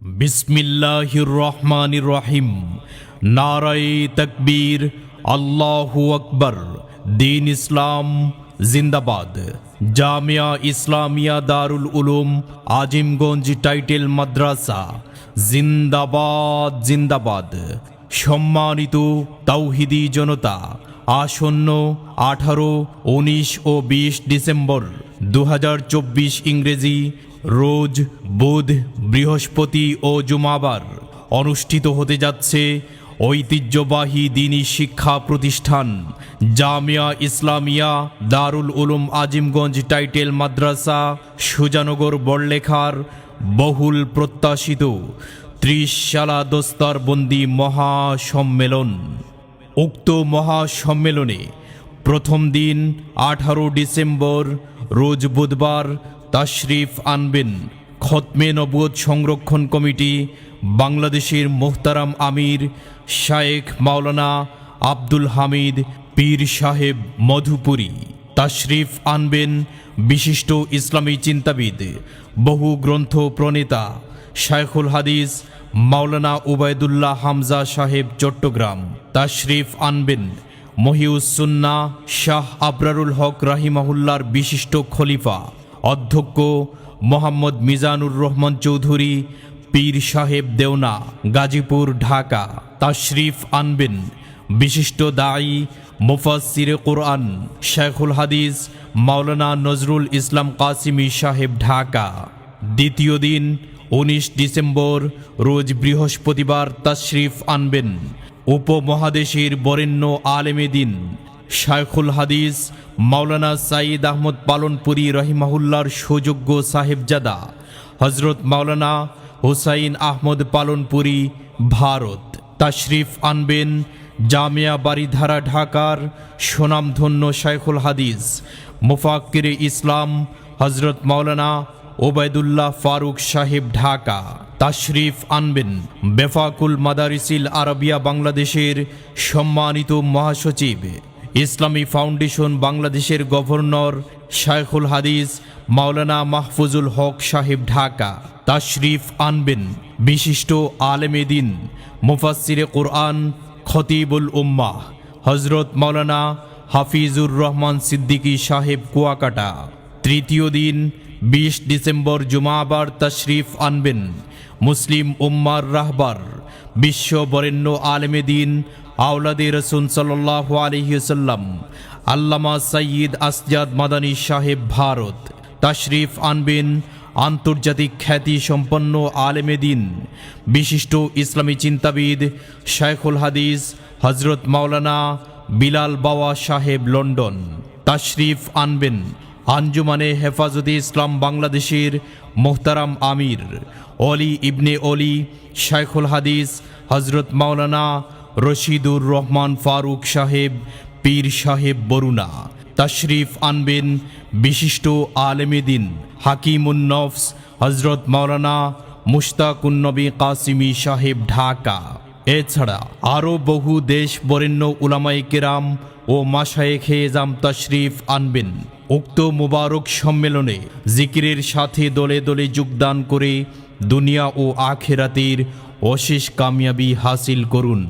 বিসমিল্লাহির রহমানির রহিম। নারায়ে তাকবীর, আল্লাহু আকবার। দ্বীন ইসলাম জিন্দাবাদ। জামিয়া ইসলামিয়া দারুল উলুম আজিমগঞ্জ টাইটেল মাদ্রাসা জিন্দাবাদ জিন্দাবাদ। সম্মানিত তাওহিদি জনতা, আসন্ন 18, 19 ও 20 ডিসেম্বর 2024 ইংরেজি রোজ বুধ, বৃহস্পতি ও জুমাবার অনুষ্ঠিত হতে যাচ্ছে ঐতিহ্যবাহী দ্বীনি শিক্ষা প্রতিষ্ঠান জামিয়া ইসলামিয়া দারুল উলুম আজিমগঞ্জ টাইটেল মাদ্রাসা সুজানগর বড়লেখার বহুল প্রত্যাশিত 30 শালা দস্তারবন্দি মহাসম্মেলন। উক্ত মহাসম্মেলনে প্রথম দিন 18 ডিসেম্বর রোজ বুধবার তাশরিফ আনবেন খতমে নবুয়ত সংরক্ষণ কমিটি বাংলাদেশের মোহতারাম আমির শায়েখ মাওলানা আব্দুল হামিদ পীর সাহেব মধুপুরী। তাশরিফ আনবেন বিশিষ্ট ইসলামী চিন্তাবিদ, বহু গ্রন্থ প্রণেতা শায়খুল হাদিস মাওলানা উবায়দুল্লাহ হামজা সাহেব চট্টগ্রাম। তাশরিফ আনবেন মহিউস সুন্নাহ শাহ আবরারুল হক রাহিমাহুল্লাহর বিশিষ্ট খলিফা অধ্যক্ষ মোহাম্মদ মিজানুর রহমান চৌধুরী পীর সাহেব দেওনা, গাজীপুর, ঢাকা। তাশরিফ আনবেন বিশিষ্ট দায়ী মুফাসসিরে কুরআন শায়খুল হাদিস মাওলানা নজরুল ইসলাম কাসিমি সাহেব, ঢাকা। দ্বিতীয় দিন 19 ডিসেম্বর রোজ বৃহস্পতিবার তাশরিফ আনবেন উপমহাদেশের বরেণ্য আলেমে দ্বীন শায়খুল হাদিস মাওলানা সাঈদ আহমদ পালনপুরী রহিমাহুল্লাহর সুযোগ্য সাহেবজাদা হজরত মাওলানা হুসাইন আহমদ পালনপুরী, ভারত। তাশরিফ আনবেন জামিয়া বারিধারা ঢাকার সুনামধন্য শায়খুল হাদিস মুফাক্কিরে ইসলাম হজরত মাওলানা ওবায়দুল্লাহ ফারুক সাহেব, ঢাকা। তাশরিফ আনবেন বেফাকুল মাদারিসিল আরবিয়া বাংলাদেশের সম্মানিত মহাসচিব ইসলামী ফাউন্ডেশন বাংলাদেশের গভর্নর শায়খুল হাদিস মাওলানা মাহফুজুল হক সাহেব, ঢাকা। তাশরিফ আনবেন বিশিষ্ট আলেমে দ্বীন মুফাসসিরে কুরআন খতিবুল উম্মাহ হজরত মাওলানা হাফিজুর রহমান সিদ্দিকী সাহেব, কুয়াকাটা। তৃতীয় দিন 20 ডিসেম্বর জুমাবার তাশরিফ আনবেন মুসলিম উম্মার রাহবার বিশ্ব বরেণ্য আলেমে দ্বীন আওলাদে রসুল সাল্লাল্লাহু আলাইহি ওয়াসাল্লাম আল্লামা সাইয়্যিদ আসজাদ মাদানী সাহেব, ভারত। তাশরিফ আনবেন আন্তর্জাতিক খ্যাতি সম্পন্ন আলেমে দ্বীন বিশিষ্ট ইসলামী চিন্তাবিদ শায়খুল হাদিস হজরত মাওলানা বিলাল বাওয়া সাহেব, লন্ডন। তাশরিফ আনবেন আঞ্জুমানে হেফাজতে ইসলাম বাংলাদেশের মোহতারাম আমির অলি ইবনে অলি শায়খুল হাদিস হজরত মাওলানা রশিদুর রহমান ফারুক সাহেব, পীর সাহেব, বরুণা। তাশরিফ আনবেন বিশিষ্ট আলেমে দ্বীন হাকিমুন নফস হজরত মাওলানা মুশতাকুন নবী কাসিমি সাহেব, ঢাকা। এছাড়া আরও বহু দেশ বরেণ্য উলামায়ে কেরাম ও মাশায়েখে এজাম তাশরিফ আনবেন। উক্ত মুবারক সম্মেলনে জিকিরের সাথে দলে দলে যোগদান করে দুনিয়া ও আখিরাতের অশেষ কামিয়াবি হাসিল করুন।